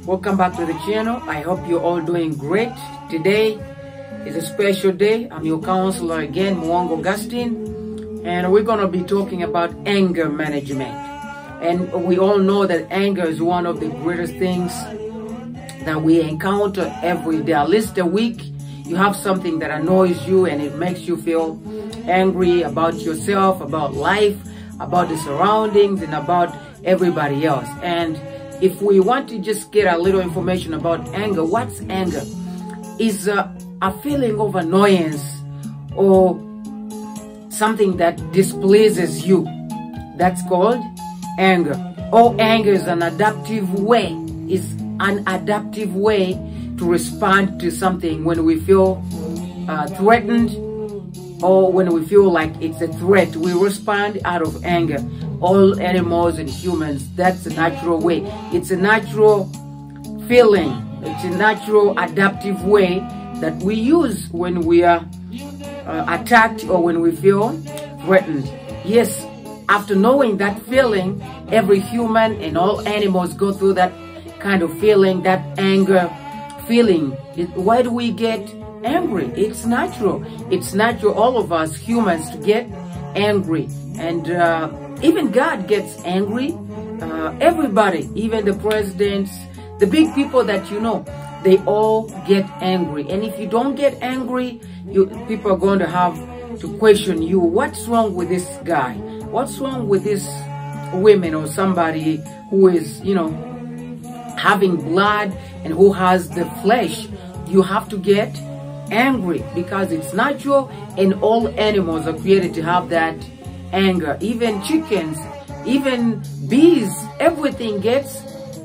Welcome back to the channel. I hope you're all doing great. Today is a special day. I'm your counselor again, Muwonge Augustine, and we're going to be talking about anger management. And we all know that anger is one of the greatest things that we encounter every day. At least a week, you have something that annoys you and it makes you feel angry about yourself, about life, about the surroundings, and about everybody else. And if we want to just get a little information about anger, what's anger? Is a feeling of annoyance or something that displeases you. That's called anger. Or anger is an adaptive way. Is an adaptive way to respond to something when we feel threatened or when we feel like it's a threat. We respond out of anger. All animals and humans, that's a natural way. It's a natural feeling. It's a natural adaptive way that we use when we are attacked or when we feel threatened. Yes, after knowing that feeling, every human and all animals go through that kind of feeling, that anger feeling. Why do we get angry? It's natural. It's natural, all of us humans, to get angry. And even God gets angry. Everybody, even the presidents, the big people that you know, they all get angry. And if you don't get angry, people are going to have to question you. What's wrong with this guy? What's wrong with this woman or somebody who is, having blood and who has the flesh? You have to get angry because it's natural, and all animals are created to have that anger. Even chickens, even bees, everything gets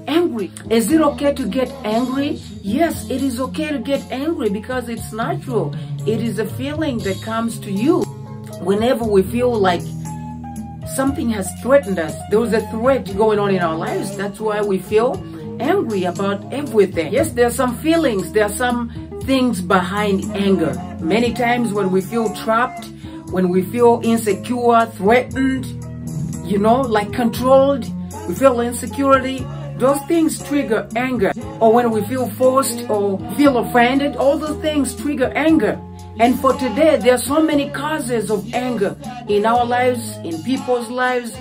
angry. Is it okay to get angry? Yes, it is okay to get angry because it's natural. It is a feeling that comes to you whenever we feel like something has threatened us. There is a threat going on in our lives. That's why we feel angry about everything. Yes, there are some feelings, there are some things behind anger. Many times when we feel trapped, when we feel insecure, threatened, like controlled, we feel insecurity, those things trigger anger. Or when we feel forced or feel offended, all those things trigger anger. And for today, there are so many causes of anger in our lives, in people's lives,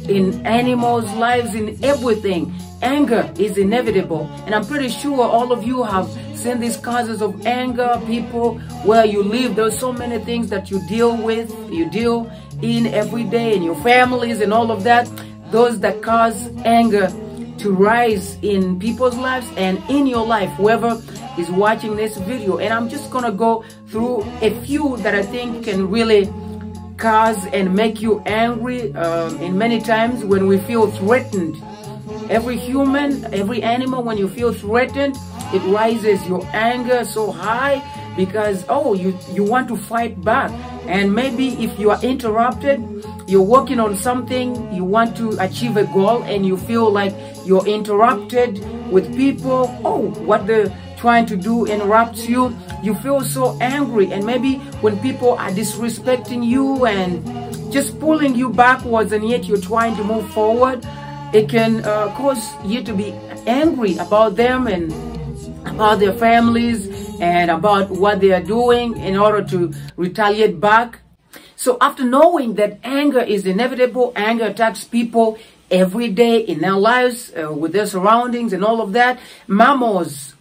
in animals' lives, in everything. Anger is inevitable. And I'm pretty sure all of you have seen these causes of anger, people where you live. There's so many things that you deal with, you deal in every day, in your families and all of that. Those that cause anger to rise in people's lives and in your life, whoever is watching this video. And I'm just gonna go through a few that I think can really cause and make you angry. And many times when we feel threatened, every human, every animal, when you feel threatened, it rises your anger so high because, you want to fight back. And maybe if you are interrupted, you're working on something, you want to achieve a goal, and you feel like you're interrupted with people, what they're trying to do interrupts you, you feel so angry. And maybe when people are disrespecting you and just pulling you backwards, and yet you're trying to move forward, it can cause you to be angry about them and about their families and about what they are doing in order to retaliate back. So after knowing that anger is inevitable, anger attacks people every day in their lives, with their surroundings and all of that. Mammals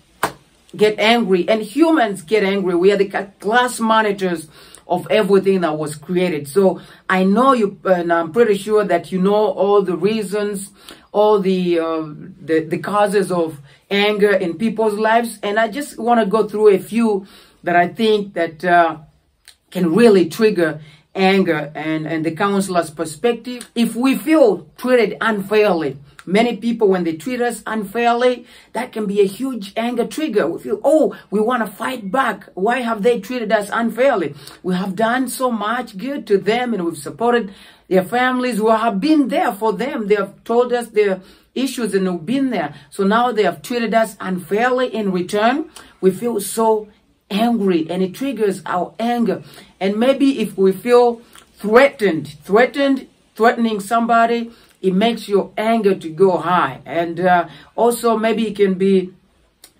get angry and humans get angry. We are the class monitors of everything that was created. So I know you, and I'm pretty sure that you know all the reasons, all the causes of anger in people's lives. And I just want to go through a few that I think that can really trigger anger and the counselor's perspective. If we feel treated unfairly, many people, when they treat us unfairly, that can be a huge anger trigger. We feel, we want to fight back. Why have they treated us unfairly? We have done so much good to them, and we've supported their families. We have been there for them. They have told us their issues and we've been there. So now they have treated us unfairly. In return, we feel so angry, and it triggers our anger. And maybe if we feel threatening somebody, it makes your anger to go high. And also maybe it can be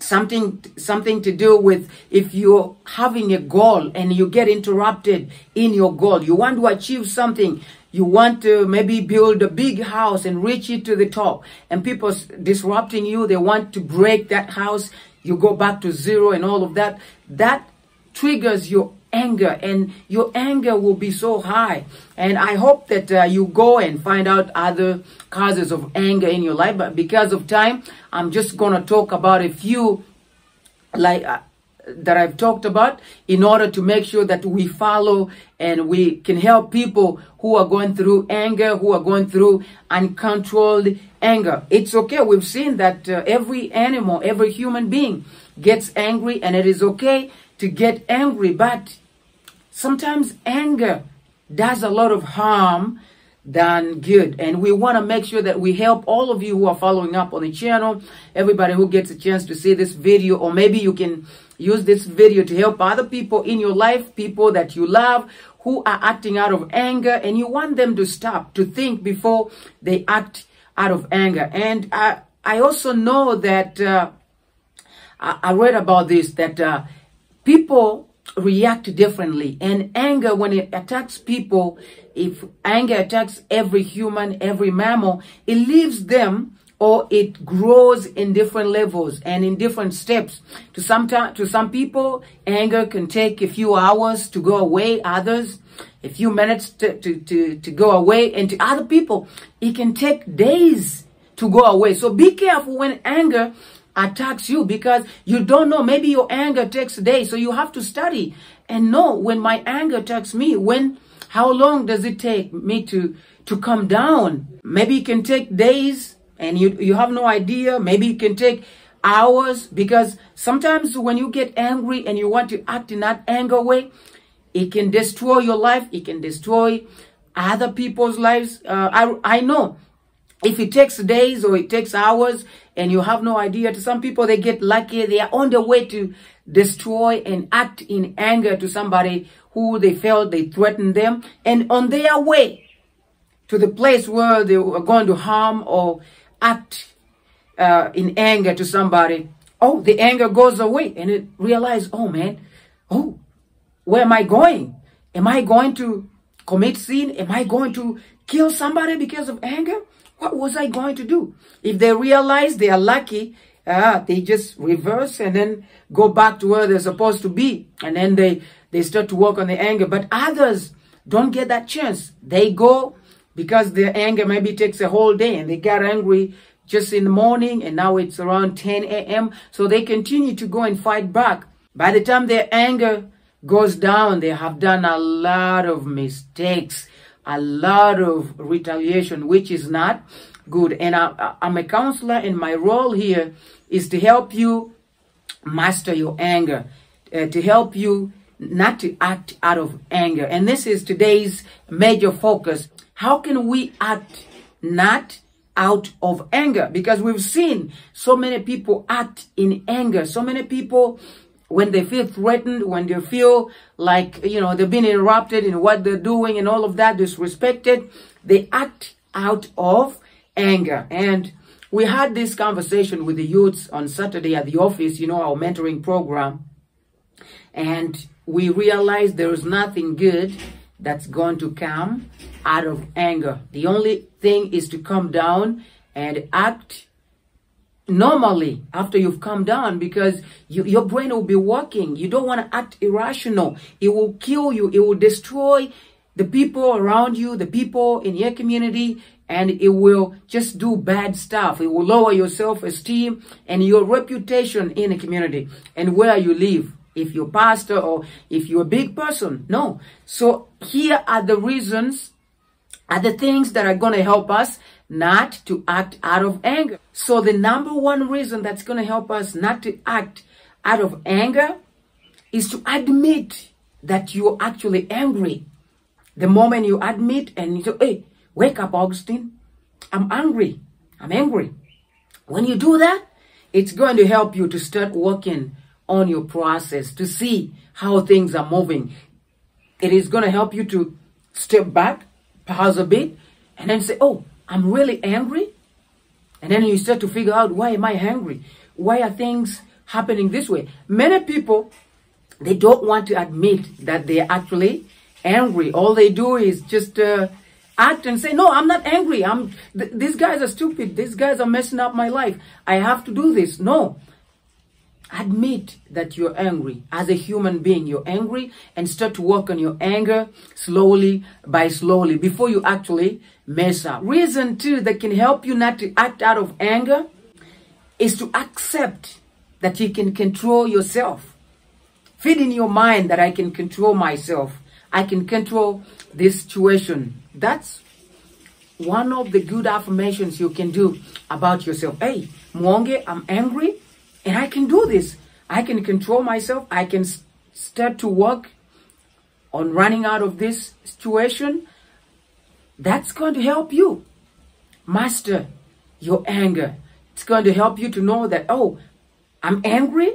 something to do with if you're having a goal and you get interrupted in your goal. You want to achieve something. You want to maybe build a big house and reach it to the top, and people disrupting you. They want to break that house. You go back to zero and all of that. That triggers your anger, and your anger will be so high. And I hope that you go and find out other causes of anger in your life. But because of time, I'm just going to talk about a few that I've talked about in order to make sure that we follow and we can help people who are going through anger, who are going through uncontrolled anger. It's okay. We've seen that every animal, every human being gets angry, and it is okay to get angry, but sometimes anger does a lot of harm than good. And we want to make sure that we help all of you who are following up on the channel, everybody who gets a chance to see this video, or maybe you can use this video to help other people in your life, people that you love who are acting out of anger, and you want them to stop, to think before they act out of anger. And I also know that I read about this, that people react differently, and anger, when it attacks people, if anger attacks every human, every mammal, it leaves them, or it grows in different levels and in different steps. To some people, anger can take a few hours to go away, others a few minutes to go away, and to other people it can take days to go away. So be careful when anger attacks you, because you don't know, maybe your anger takes days. So you have to study and know, when my anger attacks me, how long does it take me to come down? Maybe it can take days and you have no idea. Maybe it can take hours, because sometimes when you get angry and you want to act in that anger way, it can destroy your life. It can destroy other people's lives. I know if it takes days or it takes hours and you have no idea, to some people, they get lucky. They are on the way to destroy and act in anger to somebody who they felt they threatened them. And on their way to the place where they are going to harm or act in anger to somebody, oh, the anger goes away, and it realizes, oh man, oh, where am I going? Am I going to commit sin? Am I going to kill somebody because of anger? What was I going to do? If they realize they are lucky, they just reverse and then go back to where they're supposed to be. And then they start to work on the anger. But others don't get that chance. They go because their anger maybe takes a whole day, and they got angry just in the morning, and now it's around 10 a.m. So they continue to go and fight back. By the time their anger goes down, they have done a lot of mistakes, a lot of retaliation, which is not good. And I'm a counselor, and my role here is to help you master your anger, to help you not to act out of anger. And this is today's major focus. How can we act not out of anger? Because we've seen so many people act in anger. So many people, when they feel threatened, when they feel like, they've been interrupted in what they're doing and all of that, disrespected, they act out of anger. And we had this conversation with the youths on Saturday at the office, our mentoring program. And we realized there is nothing good that's going to come out of anger. The only thing is to come down and act normally after you've come down, because your brain will be working. You don't want to act irrational. It will kill you. It will destroy the people around you, the people in your community, and it will just do bad stuff. It will lower your self-esteem and your reputation in the community and where you live, if you're a pastor or if you're a big person. No. So here are the reasons, are the things that are going to help us not to act out of anger. So the number one reason that's going to help us not to act out of anger is to admit that you're actually angry. The moment you admit and you say, hey, wake up, Augustine, I'm angry. I'm angry. When you do that, it's going to help you to start working on your process, to see how things are moving. It is going to help you to step back, pause a bit, and then say, oh, I'm really angry. And then you start to figure out, why am I angry? Why are things happening this way? Many people, they don't want to admit that they're actually angry. All they do is just act and say, no, I'm not angry. These guys are stupid. These guys are messing up my life. I have to do this. No. Admit that you're angry. As a human being, you're angry, and start to work on your anger slowly by slowly before you actually mess up. Reason 2 that can help you not to act out of anger is to accept that you can control yourself. Feed in your mind that I can control myself. I can control this situation. That's one of the good affirmations you can do about yourself. Hey, Muwonge, I'm angry and I can do this. I can control myself. I can start to work on running out of this situation. That's going to help you master your anger. It's going to help you to know that, oh, I'm angry,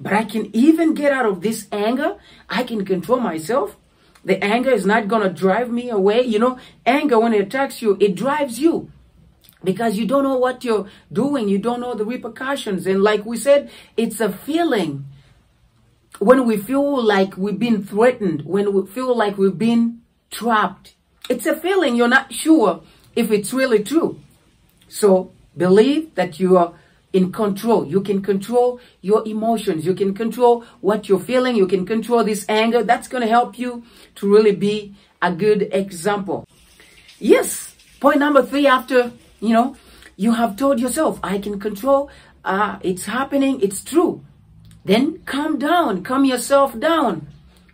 but I can even get out of this anger. I can control myself. The anger is not going to drive me away. You know, anger, when it attacks you, it drives you because you don't know what you're doing. You don't know the repercussions. And like we said, it's a feeling. When we feel like we've been threatened, when we feel like we've been trapped, it's a feeling. You're not sure if it's really true. So believe that you are in control. You can control your emotions. You can control what you're feeling. You can control this anger. That's going to help you to really be a good example. Yes. Point number 3, after, you have told yourself, I can control, it's happening, it's true. Then calm down, calm yourself down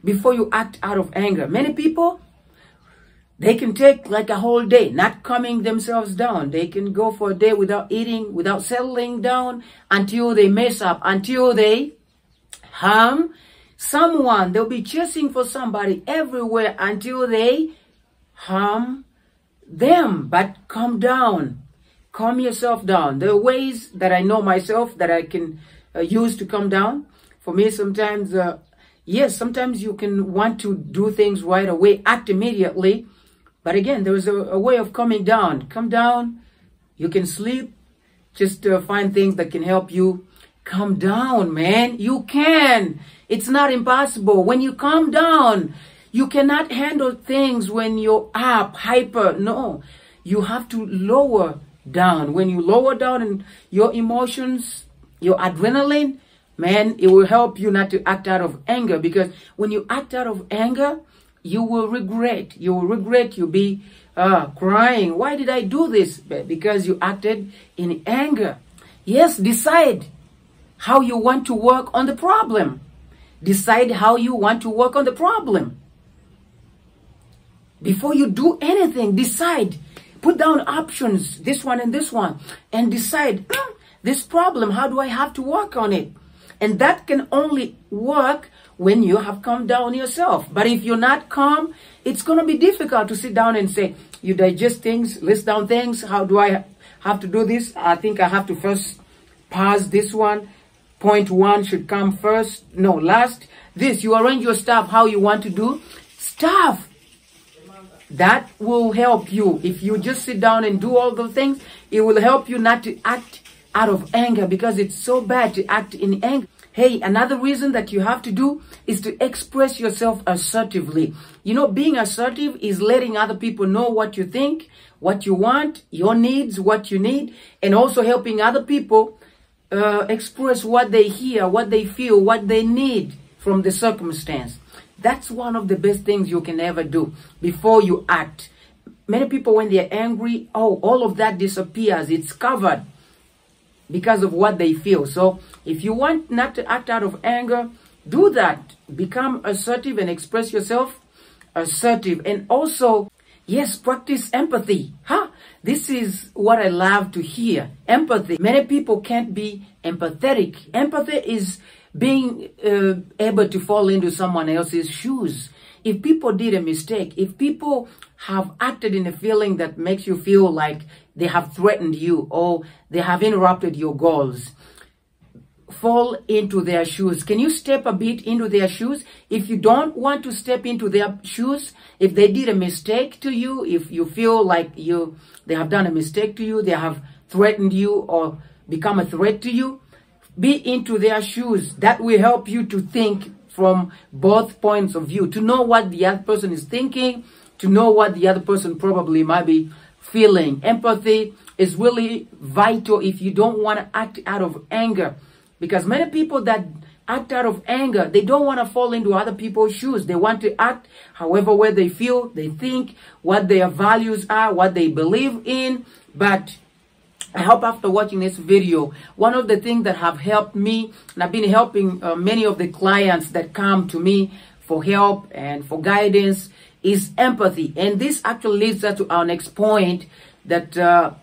before you act out of anger. Many people, they can take like a whole day not calming themselves down. They can go for a day without eating, without settling down until they mess up, until they harm someone. They'll be chasing for somebody everywhere until they harm them. But calm down. Calm yourself down. There are ways that I know myself that I can use to calm down. For me, sometimes, yes, sometimes you can want to do things right away, act immediately. But again, there is a way of calming down. Calm down. You can sleep. Just find things that can help you calm down, man. You can. It's not impossible. When you calm down, you cannot handle things when you're up, hyper. No, you have to lower down. When you lower down in your emotions, your adrenaline, man, it will help you not to act out of anger. Because when you act out of anger, you will regret. You will regret. You'll be crying. Why did I do this? Because you acted in anger. Yes, decide how you want to work on the problem. Decide how you want to work on the problem. Before you do anything, decide. Put down options, this one and this one, and decide, this problem, how do I have to work on it? And that can only work when you have calmed down yourself. But if you're not calm, it's going to be difficult to sit down and say, you digest things, list down things. How do I have to do this? I think I have to first pause this one. Point 1 should come first. No, last. This, you arrange your stuff how you want to do stuff. That will help you. If you just sit down and do all the things, it will help you not to act out of anger, because it's so bad to act in anger. Hey, another reason that you have to do is to express yourself assertively. You know, being assertive is letting other people know what you think, what you want, your needs, what you need, and also helping other people express what they hear, what they feel, what they need from the circumstance. That's one of the best things you can ever do before you act. Many people, when they're angry, all of that disappears. It's covered because of what they feel. So if you want not to act out of anger, do that. Become assertive and express yourself assertive. And also, yes, practice empathy. This is what I love to hear. Empathy. Many people can't be empathetic. Empathy is being able to fall into someone else's shoes. If people did a mistake, if people have acted in a feeling that makes you feel like they have threatened you or they have interrupted your goals, fall into their shoes? Can you step a bit into their shoes? If you don't want to step into their shoes, if they did a mistake to you, if you feel like they have done a mistake to you, they have threatened you or become a threat to you, be into their shoes. That will help you to think from both points of view, to know what the other person is thinking, to know what the other person probably might be feeling. Empathy is really vital if you don't want to act out of anger, because many people that act out of anger, they don't want to fall into other people's shoes. They want to act however way they feel, they think, what their values are, what they believe in. But I hope after watching this video, one of the things that have helped me, and I've been helping many of the clients that come to me for help and for guidance, is empathy. And this actually leads us to our next point that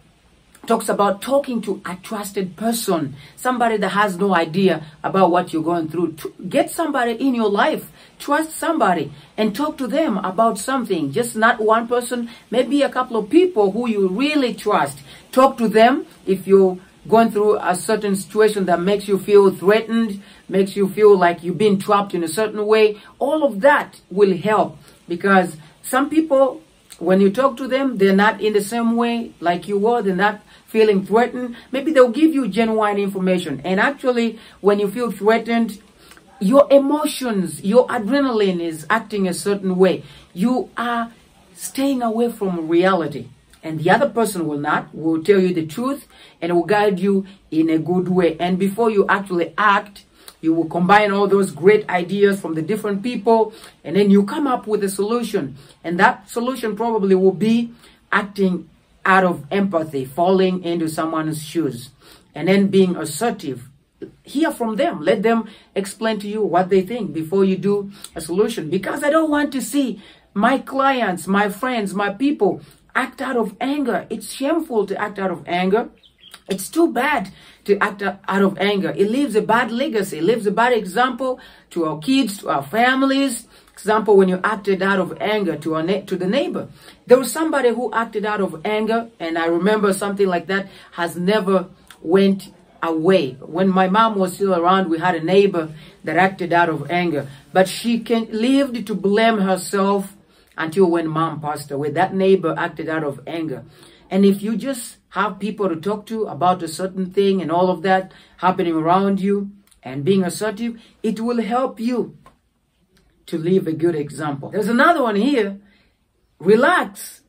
talks about talking to a trusted person, somebody that has no idea about what you're going through. Get somebody in your life, trust somebody, and talk to them about something. Just not one person, maybe a couple of people who you really trust. Talk to them if you're going through a certain situation that makes you feel threatened, makes you feel like you've been trapped in a certain way. All of that will help, because some people, when you talk to them, they're not in the same way like you were. They're not feeling threatened. Maybe they'll give you genuine information. And actually, when you feel threatened, your emotions, your adrenaline is acting a certain way. You are staying away from reality. And the other person will not, will tell you the truth and will guide you in a good way. And before you actually act, you will combine all those great ideas from the different people, and then you come up with a solution. And that solution probably will be acting out of empathy, falling into someone's shoes, and then being assertive. Hear from them. Let them explain to you what they think before you do a solution. Because I don't want to see my clients, my friends, my people act out of anger. It's shameful to act out of anger. It's too bad to act out of anger. It leaves a bad legacy. It leaves a bad example to our kids, to our families. Example, when you acted out of anger to the neighbor. There was somebody who acted out of anger, and I remember something like that has never went away. When my mom was still around, we had a neighbor that acted out of anger, but she lived to blame herself until when mom passed away. That neighbor acted out of anger. And if you just have people to talk to about a certain thing and all of that happening around you and being assertive, it will help you to leave a good example. There's another one here. Relax.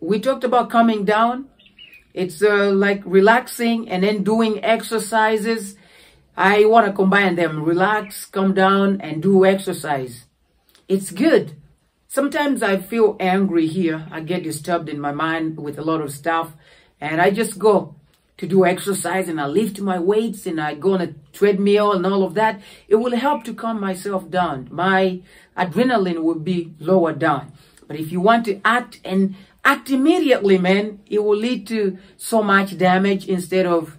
We talked about coming down. It's like relaxing and then doing exercises. I want to combine them. Relax, come down, and do exercise. It's good. Sometimes I feel angry here. I get disturbed in my mind with a lot of stuff. And I just go to do exercise, and I lift my weights, and I go on a treadmill and all of that. It will help to calm myself down. My adrenaline will be lowered down. But if you want to act, and act immediately, man, it will lead to so much damage. Instead of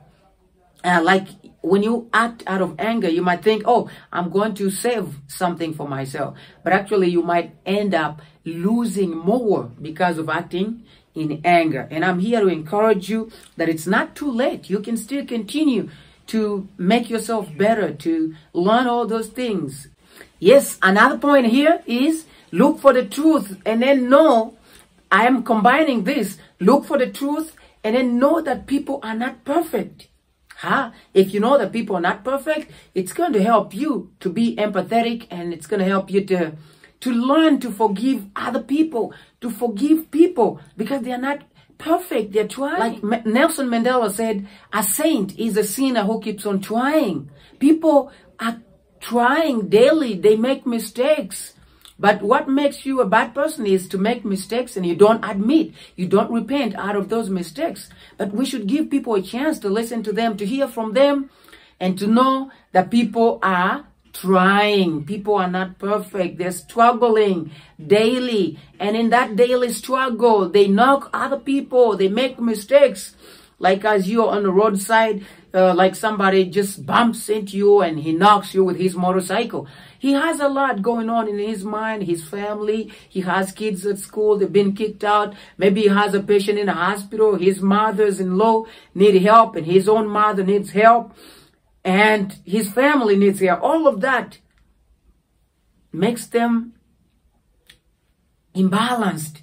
like when you act out of anger, you might think, oh, I'm going to save something for myself. But actually, you might end up losing more because of acting in anger. And I'm here to encourage you that it's not too late. You can still continue to make yourself better, to learn all those things. Yes, another point here is look for the truth, and then know, I am combining this. Look for the truth, and then know that people are not perfect. If you know that people are not perfect, it's going to help you to be empathetic, and it's going to help you to learn to forgive other people, to forgive people, because they are not perfect. They're trying. Like Nelson Mandela said, a saint is a sinner who keeps on trying. People are trying daily. They make mistakes. But what makes you a bad person is to make mistakes and you don't admit, you don't repent out of those mistakes. But we should give people a chance to listen to them, to hear from them, and to know that people are trying. People are not perfect. They're struggling daily. And in that daily struggle, they knock other people. They make mistakes. Like as you're on the roadside, like somebody just bumps into you and he knocks you with his motorcycle. He has a lot going on in his mind, his family. He has kids at school. They've been kicked out. Maybe he has a patient in a hospital. His mothers-in-law need help and his own mother needs help. and his family needs here. All of that makes them imbalanced.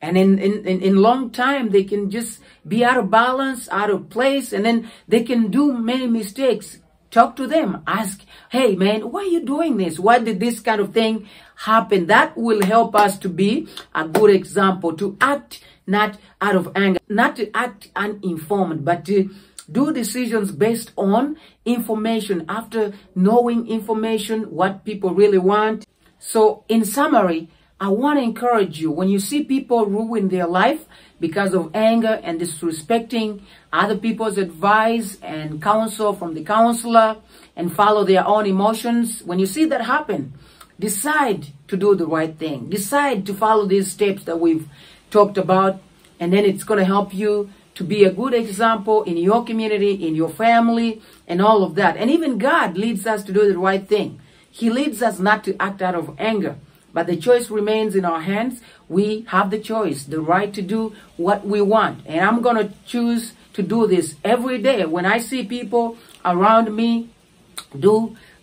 And in long time, they can just be out of balance, out of place, and then they can do many mistakes. Talk to them. Ask, hey, man, why are you doing this? Why did this kind of thing happen? That will help us to be a good example, to act not out of anger, not to act uninformed, but to do decisions based on information, after knowing information, what people really want. So in summary, I want to encourage you, when you see people ruin their life because of anger and disrespecting other people's advice and counsel from the counselor and follow their own emotions, when you see that happen, decide to do the right thing. Decide to follow these steps that we've talked about, and then it's going to help you to be a good example in your community, in your family, and all of that. And even God leads us to do the right thing. He leads us not to act out of anger. But the choice remains in our hands. We have the choice, the right to do what we want. And I'm going to choose to do this every day. When I see people around me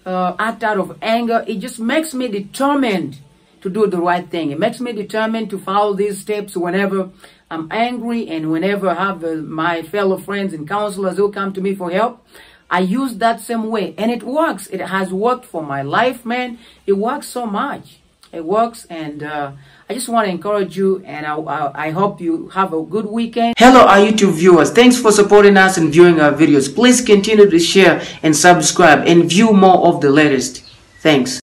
act out of anger, it just makes me determined to do the right thing. It makes me determined to follow these steps whenever I'm angry and whenever I have my fellow friends and counselors who come to me for help. I use that same way. And it works. It has worked for my life, man. It works so much. It works, and I just want to encourage you, and I hope you have a good weekend. Hello, our YouTube viewers. Thanks for supporting us and viewing our videos. Please continue to share and subscribe and view more of the latest. Thanks.